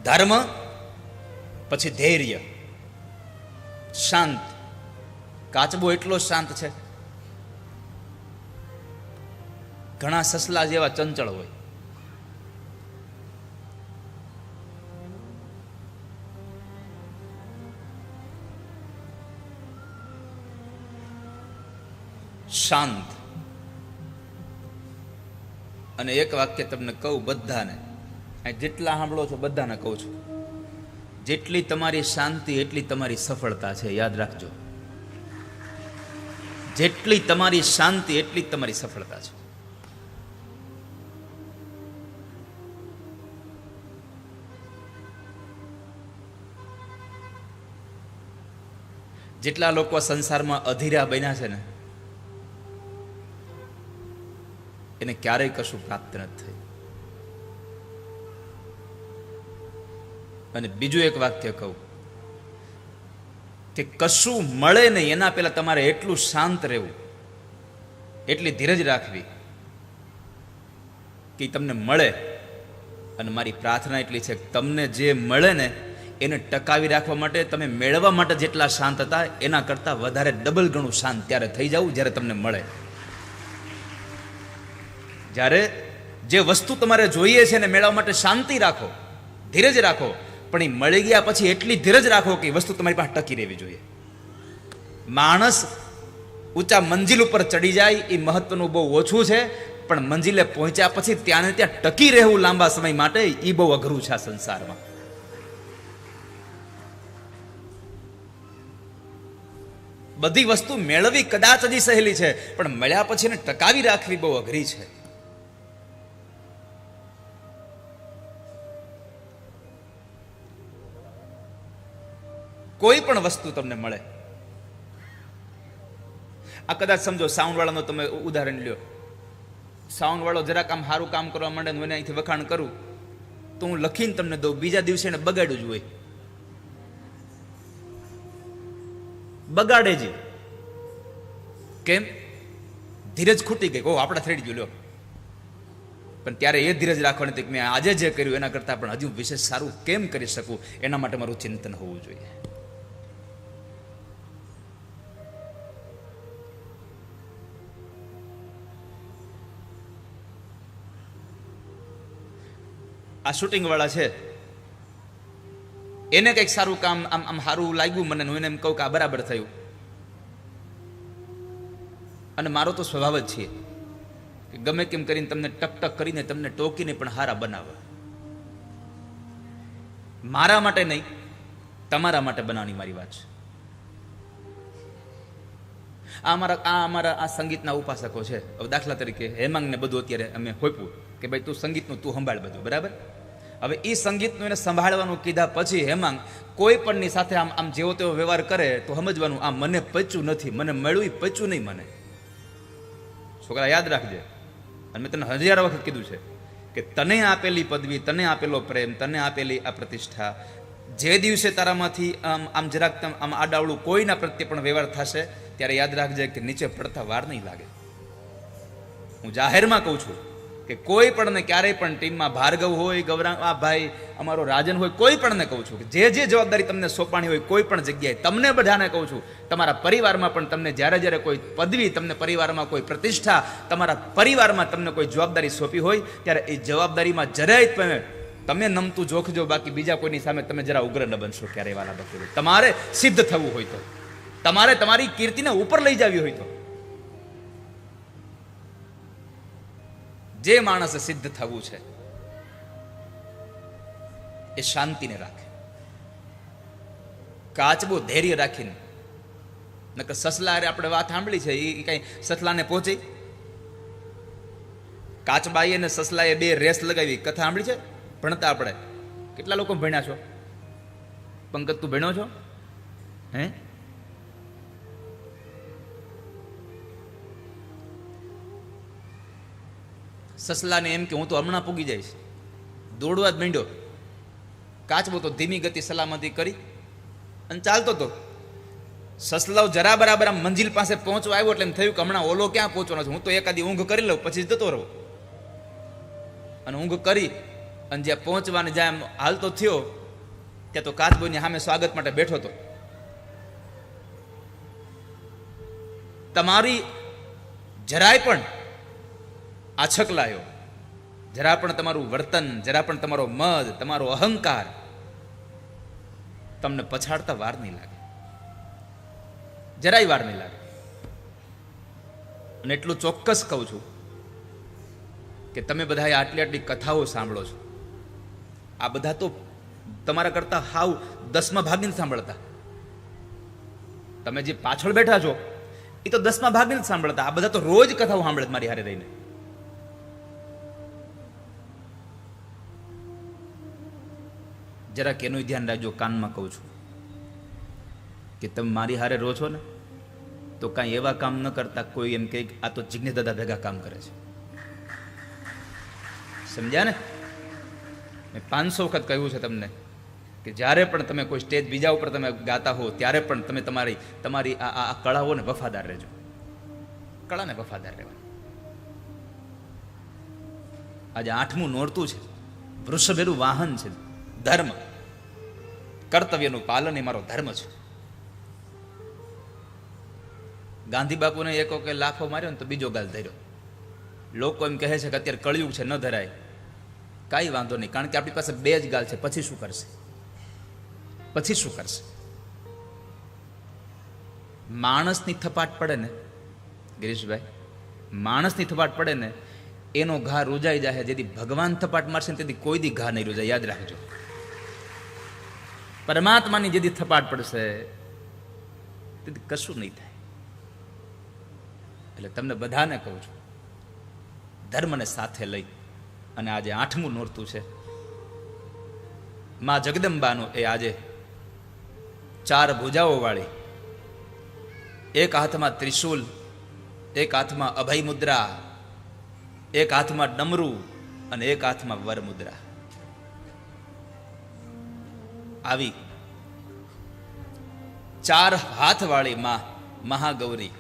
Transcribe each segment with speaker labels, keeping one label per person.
Speaker 1: ધર્મ, પછી ધૈર્ય, શાંત. કાચબો એટલો શાંત છે. ઘણા સસલા જેવા ચંચળ હોય. શાંત. અને એક વાક્ય તમને કહું બધાને, જેટલા સાંભળો છો બધાને કહું છું, જેટલી તમારી શાંતિ એટલી તમારી સફળતા છે. યાદ રાખજો, જેટલી તમારી શાંતિ એટલી જ તમારી સફળતા છે. જેટલા લોકો સંસારમાં અધીરા બન્યા છે ને, એને ક્યારેય કશું પ્રાપ્ત નથી થયું. અને બીજું એક વાક્ય કહું કે કશું મળે નહીં એના પહેલા તમારે એટલું શાંત રહેવું, એટલી ધીરજ રાખવી કે તમને મળે. અને મારી પ્રાર્થના એટલી છે કે તમને જે મળે ને એને ટકાવી રાખવા માટે, તમે મેળવવા માટે જેટલા શાંત હતા એના કરતાં વધારે ડબલ ગણું શાંત ત્યારે થઈ જાવું જ્યારે તમને મળે. જ્યારે જે વસ્તુ તમારે જોઈએ છે એને મેળવવા માટે શાંતિ રાખો, ધીરજ રાખો, પણ એ મળી ગયા પછી એટલી ધીરજ રાખો કે વસ્તુ તમારી પાસે ટકી રહેવી જોઈએ. માણસ ઊંચા મંજિલ ઉપર ચડી જાય એ મહત્વનું બહુ ઓછું છે, પણ મંજિલે પહોંચ્યા પછી ત્યાં ને ત્યાં ટકી રહેવું લાંબા સમય માટે એ બહુ અઘરું છે આ સંસારમાં. બધી વસ્તુ મેળવી કદાચ હજી સહેલી છે, પણ મળ્યા પછી એને ટકાવી રાખવી બહુ અઘરી છે. કોઈ પણ વસ્તુ તમને મળે, આ કદાચ સમજો સાઉન્ડ વાળાનો તમે ઉદાહરણ લ્યો. સાઉન્ડ વાળો જરાક આમ સારું કામ કરવા માંડે ને એને અહીંથી વખાણ કરું તો હું લખીને તમને દઉં, બીજા દિવસે એને બગાડ્યું જ હોય. બગાડે જ. કેમ? ધીરજ ખૂટી ગઈ. આપણા થડી ગયું લ્યો. પણ ત્યારે એ ધીરજ રાખવાની હતી કે મેં આજે જે કર્યું એના કરતાં પણ હજુ વિશેષ સારું કેમ કરી શકું, એના માટે મારું ચિંતન હોવું જોઈએ. આ શૂટિંગ વાળા છે, એને કંઈક સારું કામ આમ સારું લાગ્યું મને, હું એને એમ કહું કે આ બરાબર થયું. અને મારો તો સ્વભાવ જ છે કે ગમે કેમ કરીને તમને ટક કરીને તમને ટોકીને પણ હારા બનાવે. મારા માટે નહીં, તમારા માટે બનાવવાની મારી વાત છે. આ સંગીતના ઉપાસકો છે. હવે દાખલા તરીકે હેમાંગને બધું અત્યારે અમે હોપ્યું કે ભાઈ તું સંગીતનું તું સંભાળ બધું, બરાબર. હવે એ સંગીતનું એને સંભાળવાનું કીધા પછી હેમાંગ કોઈ પણની સાથે આમ જેવો તેવો વ્યવહાર કરે તો સમજવાનું આ મને પચ્યું નથી, મને મળ્યું એ પચ્યું નહીં મને. છોકરા યાદ રાખજે, અને મેં તને 1000 વખત કીધું છે કે તને આપેલી પદવી, તને આપેલો પ્રેમ, તને આપેલી આ પ્રતિષ્ઠા, જે દિવસે તારામાંથી આમ જરાક આમ આડાવડું કોઈના પ્રત્યે પણ વ્યવહાર થશે ત્યારે યાદ રાખજે કે નીચે પડતા વાર નહીં લાગે. હું જાહેરમાં કહું છું કે કોઈ પણને ક્યારેય પણ ટીમમાં ભાર્ગવ હોય, ગૌરાંગ ભાઈ અમારો રાજન હોય, કોઈ પણને કહું છું કે જે જવાબદારી તમને સોંપાણી હોય કોઈ પણ જગ્યાએ, તમને બધાને કહું છું, તમારા પરિવારમાં પણ તમને જ્યારે કોઈ પદવી, તમને પરિવારમાં કોઈ પ્રતિષ્ઠા, તમારા પરિવારમાં તમને કોઈ જવાબદારી સોંપી હોય ત્યારે એ જવાબદારીમાં જરાય તમે નમતું જોખજો, બાકી બીજા કોઈની સામે તમે જરા ઉગ્ર ન બનશો ક્યારેય વાલા ભક્તો. તમારે સિદ્ધ થવું હોય તો, તમારે તમારી કીર્તિને ઉપર લઈ જવી હોય તો, જે માણસે સિદ્ધ થવું છે એ શાંતિને રાખે, કાચબો ધૈર્ય રાખીને. નકર સસલા આપણે વાત સાંભળી છે, એ કઈ સસલાને પહોંચી? કાચબાઈ અને સસલાએ 2 રેસ લગાવી, કથા સાંભળી છે? ભણતા આપણે કેટલા લોકો ભણ્યા છો? પંકજ તું ભણ્યો છો? હે? સસલાને એમ કે હું તો હમણાં પૂગી જઈશ, દોડવા જ માંડ્યો. કાચબો તો ધીમી ગતિ સલામતી કરી અને ચાલતો હતો. સસલાઓ જરા બરાબર આમ મંજિલ પાસે પહોંચવા આવ્યો એટલે એમ થયું કે હમણાં ઓલો ક્યાં પહોંચવાનો છે, હું તો એકાદી ઊંઘ કરી લઉં પછી જતો રહું. અને ઊંઘ કરી અને જ્યાં પહોંચવાની જ્યાં એમ હાલતો થયો ત્યાં તો કાચબોની સામે સ્વાગત માટે બેઠો હતો. તમારી જરાય પણ આછકલાયો, જરા પણ તમારું વર્તન, જરા પણ તમારો મદ, તમારો અહંકાર તમને પછાડતા વાર નહીં લાગે, જરાય વાર નહીં લાગે. અને એટલું ચોક્કસ કહું છું કે તમે બધા આટલી આટલી કથાઓ સાંભળો છો, આ બધા તો તમારા કરતા હાવ 10મા ભાગની સાંભળતા. તમે જે પાછળ બેઠા છો એ તો 10મા ભાગની જ સાંભળતા. આ બધા તો રોજ કથાઓ સાંભળે મારી હારે રહીને. જરાક એનું ધ્યાન રાખજો. કાનમાં કહું છું કે તમે મારી હારે રહો છો ને તો કાંઈ એવા કામ ન કરતા કોઈ એમ કે આ તો જિજ્ઞેશ દાદા ભેગા કામ કરે છે. સમજ્યા ને? મેં 500 વખત કહ્યું છે તમને કે જ્યારે પણ તમે કોઈ સ્ટેજ બીજા ઉપર તમે ગાતા હો ત્યારે પણ તમે તમારી આ કળાઓને વફાદાર રહેજો. કળાને વફાદાર રહેવા. આજે 8મું નોરતું છે, વૃષભેરું વાહન છે. ધર્મ, કર્તવ્યનું પાલન એ મારો ધર્મ છે. ગાંધી બાપુને એક વખત લાફો માર્યો ને તો બીજો ગાલ ધર્યો. લોકો એમ કહે છે કે અત્યારે કળિયુગ છે, ન ધરાય. કાંઈ વાંધો નહીં, કારણ કે આપણી પાસે 2 જ ગાલ છે. પછી શું કરશે? પછી શું કરશે? માણસની થપાટ પડે ને ગિરીશભાઈ, માણસની થપાટ પડે ને એનો ઘા રૂજાઈ જાય. જેથી ભગવાન થપાટ મારશે ને તેથી કોઈ દી ઘા નહીં રૂજાય. યાદ રાખજો. પરમાત્માની જેથી થપાટ પડશે તેથી કશું નહીં થાય. એટલે તમને બધાને કહું છું, ધર્મને સાથે લઈ અને આજે 8મું નોરતું છે માં જગદંબાનું. એ આજે 4 ભુજાઓ વાળી, એક હાથમાં ત્રિશૂલ, એક હાથમાં અભય મુદ્રા, એક હાથમાં ડમરું અને એક હાથમાં વર મુદ્રા. આવી 4 હાથ વાળી માં મહાગૌરી.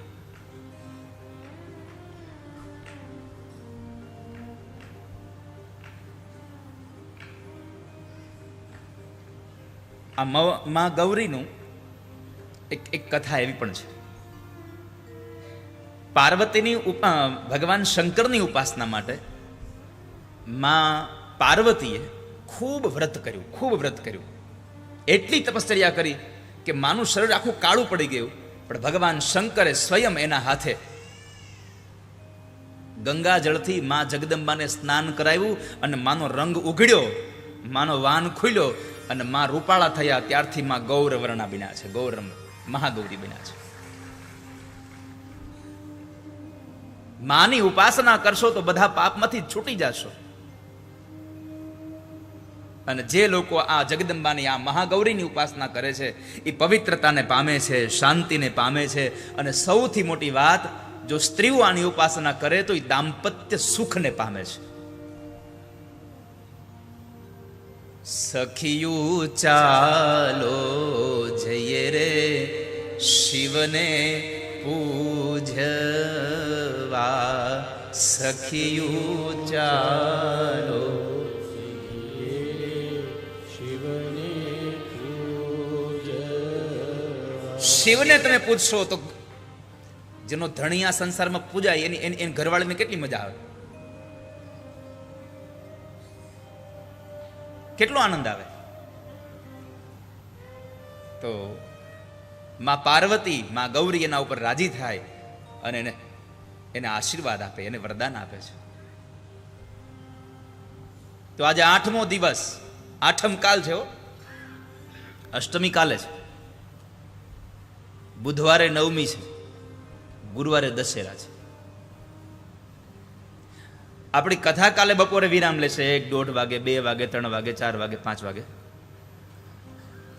Speaker 1: આ માં ગૌરીનું એક કથા એવી પણ છે. પાર્વતીની ભગવાન શંકરની ઉપાસના માટે માં પાર્વતીએ ખૂબ વ્રત કર્યું. એટલી તપશ્ચર્યા કરી કે માનું શરીર આખું કાળું પડી ગયું. પણ ભગવાન શંકરે સ્વયં એના હાથે ગંગા જળથી માં જગદંબાને સ્નાન કરાવ્યું અને માનો રંગ ઉઘડ્યો, માનો વાન ખુલ્યો અને માં રૂપાળા થયા. ત્યારથી માં ગૌરવર્ણા બન્યા છે, મહાગૌરી બન્યા છે. માની ઉપાસના કરશો તો બધા પાપમાંથી છૂટી જશો. અને જે લોકો આ જગદંબાની આ મહાગૌરીની ઉપાસના કરે છે એ પવિત્રતાને પામે છે, શાંતિને પામે છે. અને સૌથી મોટી વાત, જો સ્ત્રીઓ આની ઉપાસના કરે તો એ દાંપત્ય સુખને પામે છે. સખિયું ચાલો જઈએ રે શિવને પૂજવા, સખિયું ચાલો શિવને તમે પૂજશો તો જેનો ધણિયા સંસારમાં પૂજાય એની ઘરવાળીને કેટલી મજા આવે, કેટલો આનંદ આવે. તો માં પાર્વતી, માં ગૌરી એના ઉપર રાજી થાય અને એને આશીર્વાદ આપે, એને વરદાન આપે છે. તો આજે 8મો દિવસ, 8મ કાલ છે, અષ્ટમી કાલે છે, બુધવારે 9મી છે, ગુરુવારે દશેરા છે. આપણી કથા કાલે બપોરે વિરામ લેશે 1, 1:30 વાગે, 2 વાગે, 3 વાગે, 4 વાગે, 5 વાગે.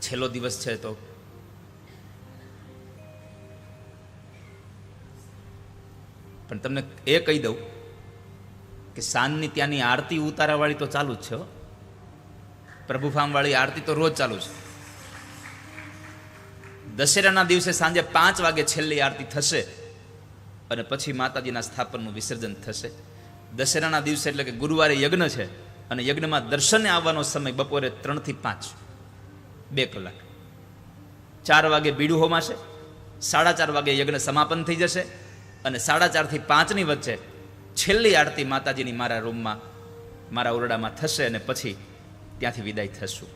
Speaker 1: છેલ્લો દિવસ છે તો પણ તમને એ કહી દઉં કે સાંજની ત્યાંની આરતી ઉતારા વાળી તો ચાલુ જ છે. પ્રભુ ફાર્મ વાળી આરતી તો રોજ ચાલુ છે. દશેરાના દિવસે સાંજે 5 વાગે છેલ્લી આરતી થશે અને પછી માતાજીના સ્થાપનનું વિસર્જન થશે. દશેરાના દિવસે એટલે કે ગુરુવારે યજ્ઞ છે અને યજ્ઞમાં દર્શને આવવાનો સમય બપોરે 3 થી 5, 2 કલાક. 4 વાગે બીડું હોમાશે, 4:30 વાગે યજ્ઞ સમાપન થઈ જશે, અને 4:30 થી 5ની વચ્ચે છેલ્લી આરતી માતાજીની મારા રૂમમાં, મારા ઓરડામાં થશે, અને પછી ત્યાંથી વિદાય થશું.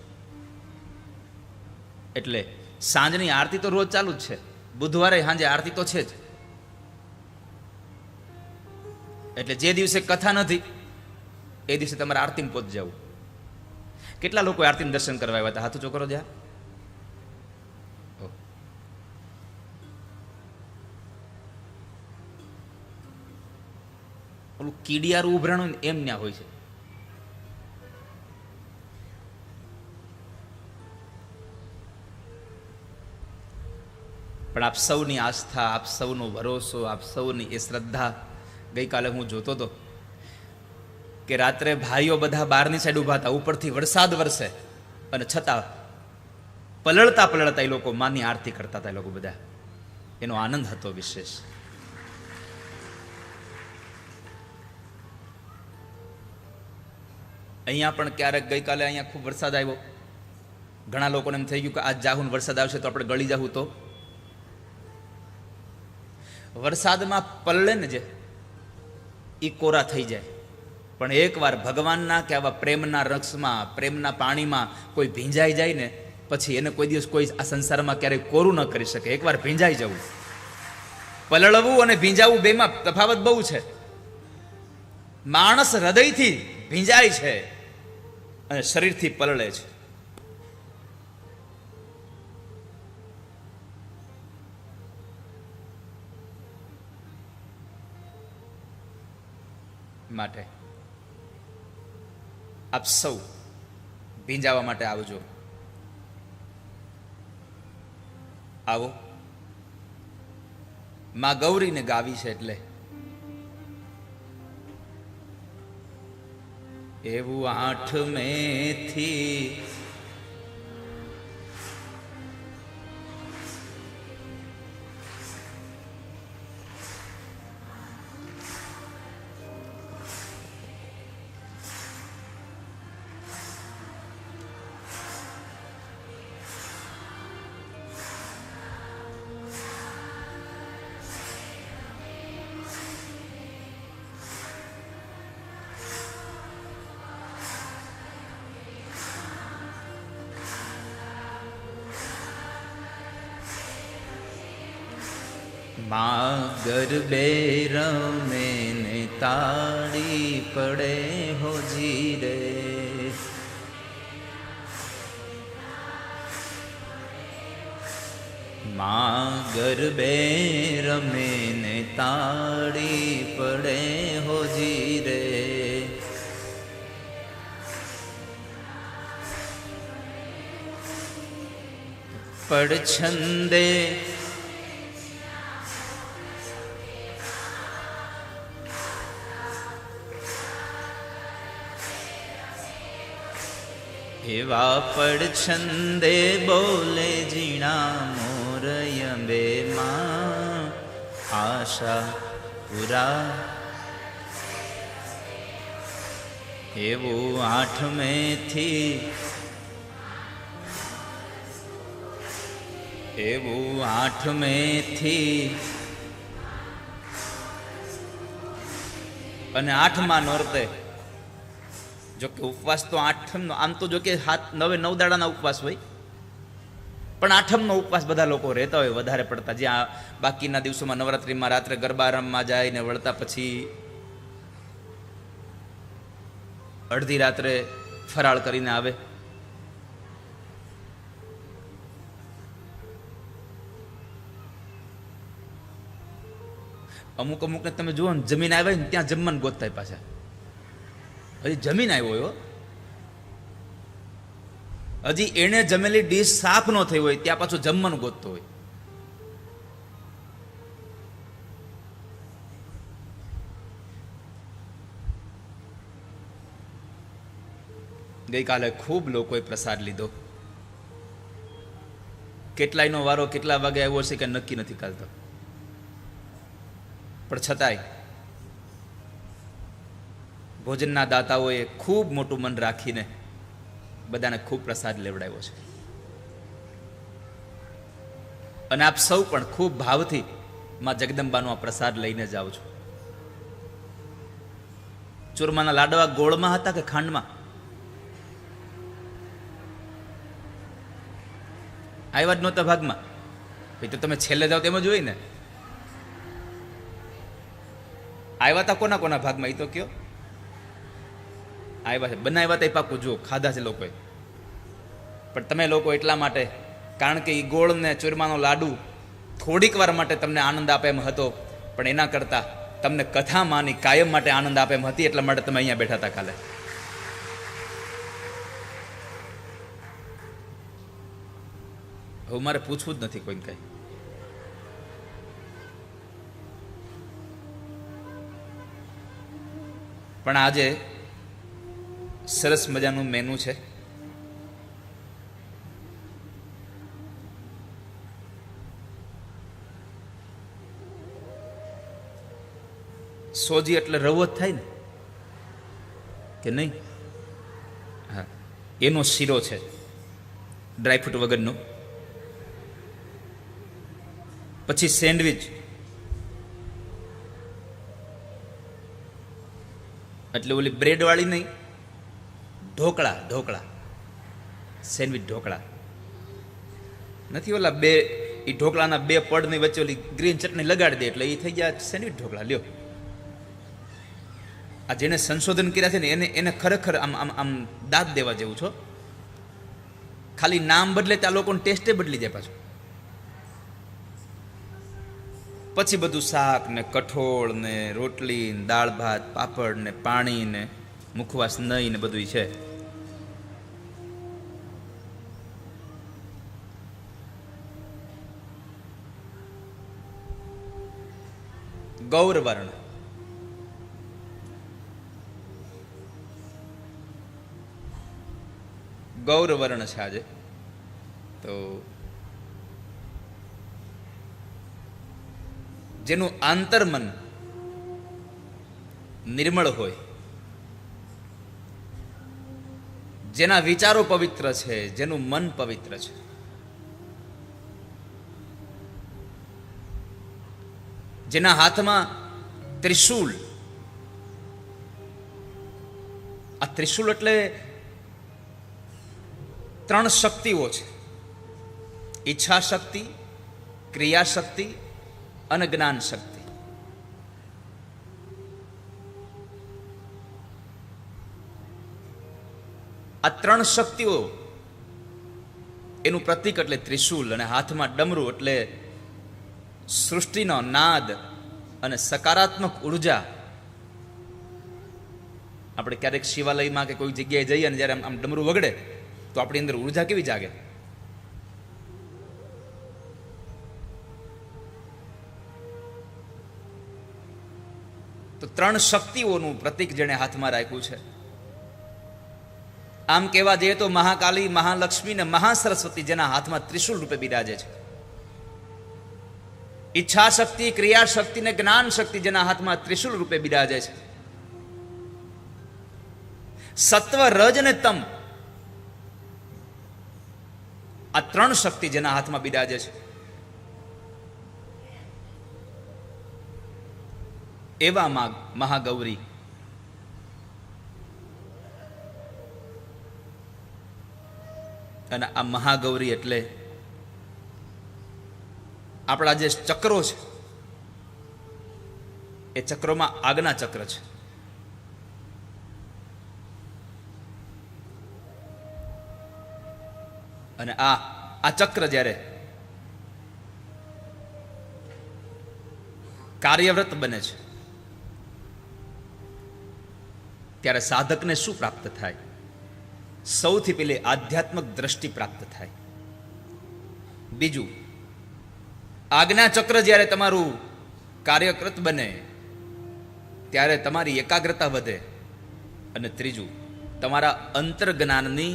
Speaker 1: એટલે સાંજની આરતી તો રોજ ચાલુ જ છે, બુધવારે સાંજે આરતી તો છે જ. એટલે જે દિવસે કથા નથી એ દિવસે તમારે આરતીમાં પહોંચ જવું. કેટલા લોકો આરતીનું દર્શન કરવા આવ્યા હતા? હાથ ઊંચો કરો જ્યાં. ઓલું કીડિયારું ઉભરાણું એમ ન્યા હોય છે. પણ આપ સૌની આસ્થા, આપ સૌનો ભરોસો, આપ સૌની એ શ્રદ્ધા. ગઈકાલે હું જોતો હતો કે રાત્રે ભાઈઓ બધા બહારની સાઈડ ઊભા હતા, ઉપરથી વરસાદ વરસે, અને છતાં પલળતા પલળતા એ લોકો માની આરતી કરતા હતા. એ લોકો બધા, એનો આનંદ હતો વિશેષ. અહીંયા પણ ક્યારેક ગઈકાલે અહીંયા ખૂબ વરસાદ આવ્યો. ઘણા લોકોને એમ થઈ ગયું કે આજ જાહુન વરસાદ આવશે તો આપણે ગળી જાહું. તો વરસાદમાં પલળે ને જે એ કોરા થઈ જાય. પણ એકવાર ભગવાનના કે આવા પ્રેમના રક્ષમાં, પ્રેમના પાણીમાં કોઈ ભીંજાઈ જાય ને, પછી એને કોઈ દિવસ કોઈ આ સંસારમાં ક્યારેય કોરું ન કરી શકે. એકવાર ભીંજાઈ જવું. પલળવું અને ભીંજાવું બેમાં તફાવત બહુ છે. માણસ હૃદયથી ભીંજાય છે અને શરીરથી પલળે છે. માટે આપ સૌ ભીંજાવા માટે આવજો. આવો. માં ગૌરીને ગાવી છે એટલે એવું 8 મેથી માં ગરબે રમે ને તાળી પડે હોજી રે. માં ગરબે રમે ને તાળી પડે હોજી રે. પડછંદે એવા પડછંદે બોલે જીણા મોર અંબે માં આશા પૂરા. એવું 8 મેથી, એવું 8 મેથી, અને 8મા નોરતે. જોકે ઉપવાસ તો 8મનો, આમ તો જોકે 9 દાડાના ઉપવાસ હોય, પણ 8મનો ઉપવાસ બધા લોકો રહેતા હોય વધારે પડતા. જ્યાં બાકીના દિવસોમાં નવરાત્રિમાં રાત્રે ગરબા રમવા જાય ને વળતા પછી અડધી રાત્રે ફરાળ કરીને આવે. અમુક અમુકને તમે જુઓ ને, જમીન આવ્યા ને ત્યાં જમવાનું ગોતતા પાછા. હજી જમીન આવ્યો, હજી એને જમેલી ડીશ સાફ ન થઈ હોય ત્યાં પાછું જમવાનું ગોતતો હોય. ગઈકાલે ખૂબ લોકોએ પ્રસાદ લીધો. કેટલાયનો વારો કેટલા વાગે આવ્યો છે કે નક્કી નથી ચાલતો, પણ છતાંય ભોજનના દાતાઓએ ખૂબ મોટું મન રાખીને બધાને ખૂબ પ્રસાદ લેવડાવ્યો છે. અને આપ સૌ પણ ખૂબ ભાવથી માં જગદંબાનો આ પ્રસાદ લઈને જાઓ છો. ચૂરમાના લાડવા ગોળમાં હતા કે ખાંડમાં? આવ્યા જ નહોતા ભાગમાં. ભાઈ તો તમે છેલ્લે જાઓ તેમ જ હોય ને. આવ્યા હતા કોના કોના ભાગમાં એ તો કયો? આવ્યા છે, બનાવ્યા હતા એ પાકું જુઓ, ખાધા છે લોકોએ. પણ તમે લોકો એટલા માટે, કારણ કે એ ગોળ ને ચૂરમાનો લાડુ થોડીક વાર માટે તમને આનંદ આપે એમ હતો, પણ એના કરતાં તમને કથામાંની કાયમ માટે આનંદ આપે એમ હતી, એટલા માટે તમે અહીંયા બેઠા હતા કાલે. હવે મારે પૂછવું જ નથી કોઈને કઈ. પણ આજે સરસ મજાનું મેનુ છે. સોજી એટલે રવો જ થાય ને કે નહીં? હા, એનો શીરો છે, ડ્રાયફ્રૂટ વગરનો. પછી સેન્ડવિચ, એટલે ઓલી બ્રેડ વાળી નહીં, ઢોકળા. ઢોકળા, સેન્ડવિચ ઢોકળા નથી, ઓલા બે એ ઢોકળાના બે પડની વચ્ચે ઓલી ગ્રીન ચટણી લગાડી દે એટલે એ થઈ ગયા સેન્ડવિચ ઢોકળા. લ્યો, આ જેને સંશોધન કર્યા છે ને એને ખરેખર આમ આમ આમ દાદ દેવા જેવું છો. ખાલી નામ બદલે ત્યાં લોકોને ટેસ્ટે બદલી જાય પાછું. પછી બધું શાક ને કઠોળ ને રોટલી ને દાળ ભાત પાપડ ને પાણી ને મુખવાસ નહીં ને બધું છે. ગૌરવર્ણ, ગૌરવર્ણ છે આજે. તો જેનું આંતરમન નિર્મળ હોય, જેના વિચારો પવિત્ર છે, જેનું મન પવિત્ર છે, જેના હાથમાં ત્રિશૂલ, આ ત્રિશૂલ એટલે ત્રણ શક્તિઓ છે: ઈચ્છા શક્તિ, ક્રિયા શક્તિ અને જ્ઞાન શક્તિ. આ ત્રણ શક્તિઓ એનું પ્રતીક એટલે ત્રિશૂલ, અને હાથમાં ડમરું એટલે સૃષ્ટિનો નાદ અને સકારાત્મક ઉર્જા. આપણે ક્યારેક શિવાલયમાં કે કોઈ જગ્યાએ જઈએ અને જ્યારે આમ ડમરું વગડે તો આપણી અંદર ઉર્જા કેવી જાગે. તો ત્રણ શક્તિઓનું પ્રતીક જેણે હાથમાં રાખ્યું છે. આમ કહેવા જઈએ તો મહાકાલી, મહાલક્ષ્મી ને મહાસરસ્વતી જેના હાથમાં ત્રિશૂલ રૂપે બિરાજે છે. ઈચ્છા શક્તિ, ક્રિયા શક્તિ ને જ્ઞાન શક્તિ જેના હાથમાં ત્રિશૂલ રૂપે બિરાજે છે. સત્વ, રજ ને તમ, આ ત્રણ શક્તિ જેના હાથમાં બિરાજે છે. એવા મહાગૌરી અને આ મહાગૌરી એટલે આપણા જે ચક્રો છે એ ચક્રોમાં આજ્ઞા ચક્ર છે. અને આ ચક્ર જ્યારે કાર્યવ્રત બને છે ત્યારે સાધકને શું પ્રાપ્ત થાય? સૌથી પહેલી આધ્યાત્મિક દ્રષ્ટિ પ્રાપ્ત થાય. બીજું, આજ્ઞા ચક્ર જ્યારે તમારું કાર્યકૃત બને ત્યારે તમારી એકાગ્રતા વધે. અને ત્રીજું, તમારા અંતર્જ્ઞાનની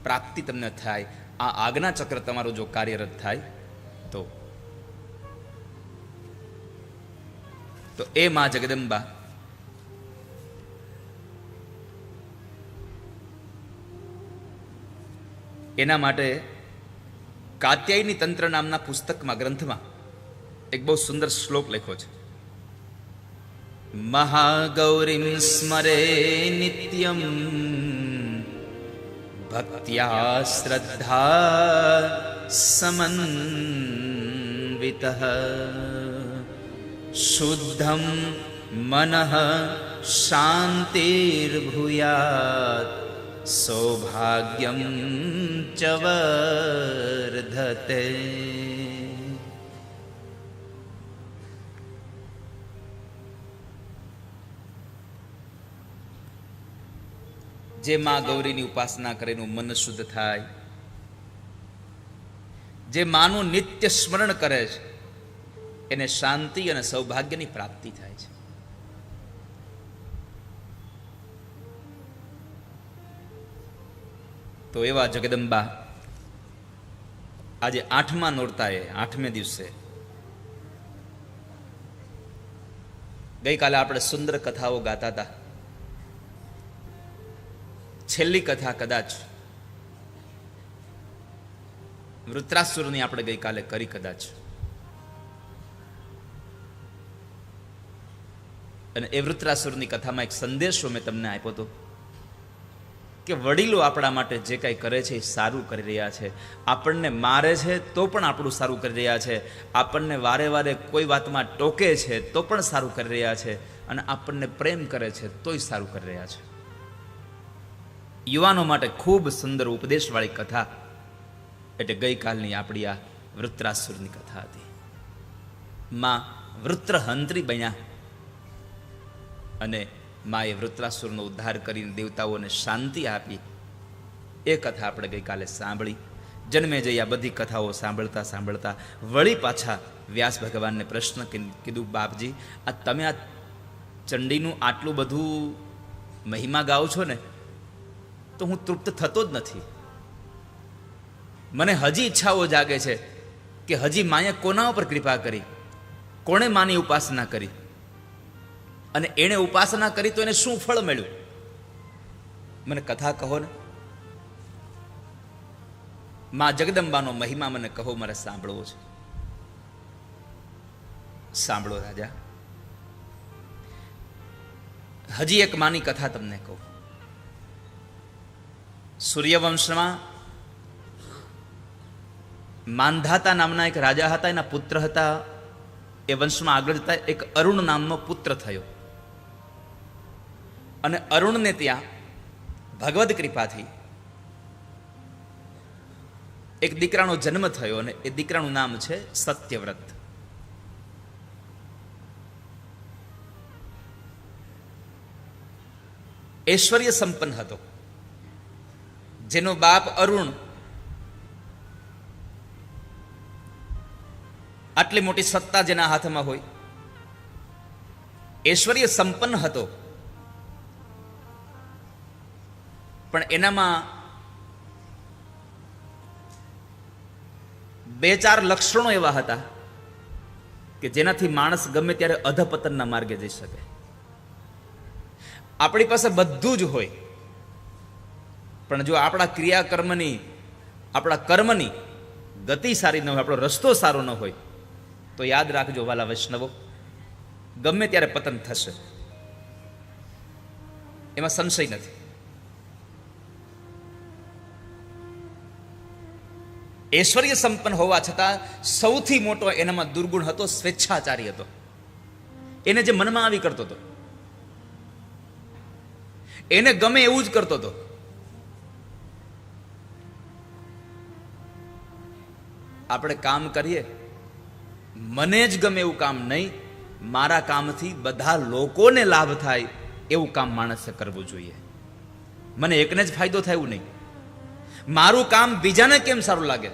Speaker 1: પ્રાપ્તિ તમને થાય. આ આજ્ઞા ચક્ર તમારું જો કાર્યરત થાય તો એ માં જગદંબા એના માટે કાત્યાયની તંત્ર નામના પુસ્તકમાં, ગ્રંથમાં એક બહુ સુંદર શ્લોક લખ્યો છે. મહાગૌરીમ સ્મરે નિત્યમ ભક્ત્યા શ્રદ્ધા સમન્વિતઃ શુદ્ધમ મનઃ શાંતિર્ભૂયાત સૌભાગ્યમ ચ વર્ધતે. જે માં ગૌરીની ઉપાસના કરે એનું મન શુદ્ધ થાય, જે માનું નિત્ય સ્મરણ કરે છે એને શાંતિ અને સૌભાગ્યની પ્રાપ્તિ થાય છે. તો એવા જગદંબા આજે 8મા નોરતાએ 8મે દિવસે, ગઈકાલે આપણે સુંદર કથાઓ ગાતા હતા. છેલ્લી કથા કદાચ વૃત્રાસુરની આપણે ગઈકાલે કરી કદાચ. અને એ વૃત્રાસુરની કથામાં એક સંદેશો મેં તમને આપ્યો હતો કે વડીલો આપણા માટે જે કંઈ કરે છે એ સારું કરી રહ્યા છે. આપણને મારે છે તો પણ આપણું સારું કરી રહ્યા છે. આપણને વારે વારે કોઈ વાતમાં ટોકે છે તો પણ સારું કરી રહ્યા છે. અને આપણને પ્રેમ કરે છે તોય સારું કરી રહ્યા છે. યુવાનો માટે ખૂબ સુંદર ઉપદેશવાળી કથા એટલે ગઈકાલની આપણી આ વૃત્રાસુરની કથા હતી. માં વૃત્રહંત્રી બન્યા અને માએ વૃત્રાસુરનો ઉદ્ધાર કરીને દેવતાઓને શાંતિ આપી. એ કથા આપણે ગઈકાલે સાંભળી. જન્મે જઈ આ બધી કથાઓ સાંભળતા સાંભળતા વળી પાછા વ્યાસ ભગવાનને પ્રશ્ન કીધું, બાપજી આ તમે આ ચંડીનું આટલું બધું મહિમા ગાઓ છો ને, તો હું તૃપ્ત થતો જ નથી. મને હજી ઈચ્છાઓ જાગે છે કે હજી માએ કોના ઉપર કૃપા કરી, કોણે માની ઉપાસના કરી અને એણે ઉપાસના કરી તો એને શું ફળ મળ્યું, મને કથા કહો ને. માં જગદંબાનો મહિમા મને કહો, મારે સાંભળવો છે. સાંભળો રાજા, હજી એક માની કથા તમને કહું. સૂર્યવંશમાં માંધાતા નામના એક રાજા હતા, એના પુત્ર હતા. એ વંશમાં આગળ જતા એક અરુણ નામનો પુત્ર થયો અને અરુણને ત્યાં ભગવદ કૃપાથી એક દીકરાનો જન્મ થયો અને એ દીકરાનું નામ છે સત્યવ્રત. ઐશ્વર્ય સંપન્ન હતો. જેનો બાપ અરુણ આટલી મોટી સત્તા જેના હાથમાં હોય, ઐશ્વર્ય સંપન્ન હતો, પણ એનામાં 2-4 લક્ષણો એવા હતા કે જેનાથી માણસ ગમે ત્યારે અધપતનના માર્ગે જઈ શકે. આપણી પાસે બધું જ હોય, પણ જો આપણા ક્રિયાકર્મની, આપણા કર્મની ગતિ સારી ન હોય, આપણો રસ્તો સારો ન હોય, તો યાદ રાખજો વાલા વૈષ્ણવો, ગમે ત્યારે પતન થશે, એમાં સંશય નથી. ઐશ્વર્ય સંપન્ન હોવા છતાં સૌથી મોટો એનામાં દુર્ગુણ હતો, સ્વેચ્છાચારી હતો. એને જે મનમાં આવી કરતો હતો, એને ગમે એવું જ કરતો હતો. આપણે કામ કરીએ, મને જ ગમે એવું કામ નહીં, મારા કામથી બધા લોકોને લાભ થાય એવું કામ માણસે કરવું જોઈએ. મને એકને જ ફાયદો થાય એવું નહીં. મારું કામ બીજાને કેમ સારું લાગે,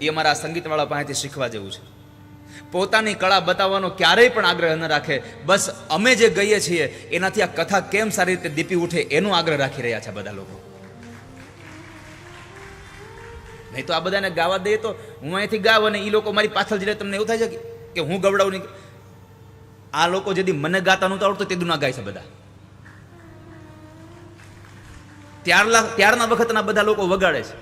Speaker 1: એ અમારા સંગીતવાળા પાસેથી શીખવા જેવું છે. પોતાની કળા બતાવવાનો ક્યારેય પણ આગ્રહ ન રાખે. બસ અમે જે ગઈએ છીએ એનાથી આ કથા કેમ સારી રીતે દીપી ઉઠે એનો આગ્રહ રાખી રહ્યા છે બધા લોકો. નહીં તો આ બધાને ગાવા દઈએ તો હું અહીંથી ગાવ અને એ લોકો મારી પાછળ જઈને તમને એવું થાય છે કે હું ગવડાવું નહીં. આ લોકો જેથી મને ગાતા નહોતું આવડતું તે દુના ગાય છે બધા. ત્યારના વખતના બધા લોકો વગાડે છે.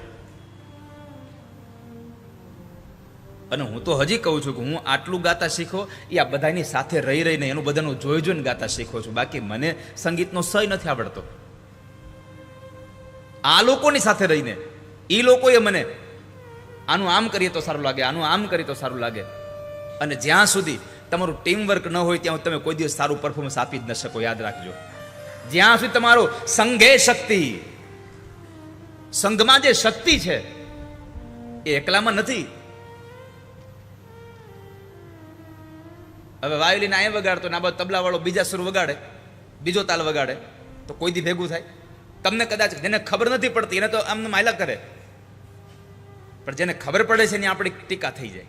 Speaker 1: અને હું તો હજી કહું છું કે હું આટલું ગાતા શીખો એ આ બધાની સાથે રહી રહીને એનું બધાનું જોઈ જોઈને ગાતા શીખો છું. બાકી મને સંગીતનો સય નથી આવડતો. આ લોકોની સાથે રહીને એ લોકોએ મને આનું આમ કરીએ તો સારું લાગે, આનું આમ કરીએ તો સારું લાગે. અને જ્યાં સુધી તમારું ટીમ વર્ક ન હોય ત્યાં તમે કોઈ દિવસ સારું પરફોર્મન્સ આપી જ ન શકો. યાદ રાખજો, જ્યાં સુધી તમારો સંઘે શક્તિ, સંઘમાં જે શક્તિ છે એ એકલામાં નથી. હવે વાયોલિન અહીંયા વગાડતો ને આ બાજુ તબલા વાળો બીજા સુર વગાડે, બીજો તાલ વગાડે, તો કોઈ દી ભેગું થાય? તમને કદાચ જેને ખબર નથી પડતી એને તો આમને માયલા કરે, પણ જેને ખબર પડે છે એની આપણી ટીકા થઈ જાય.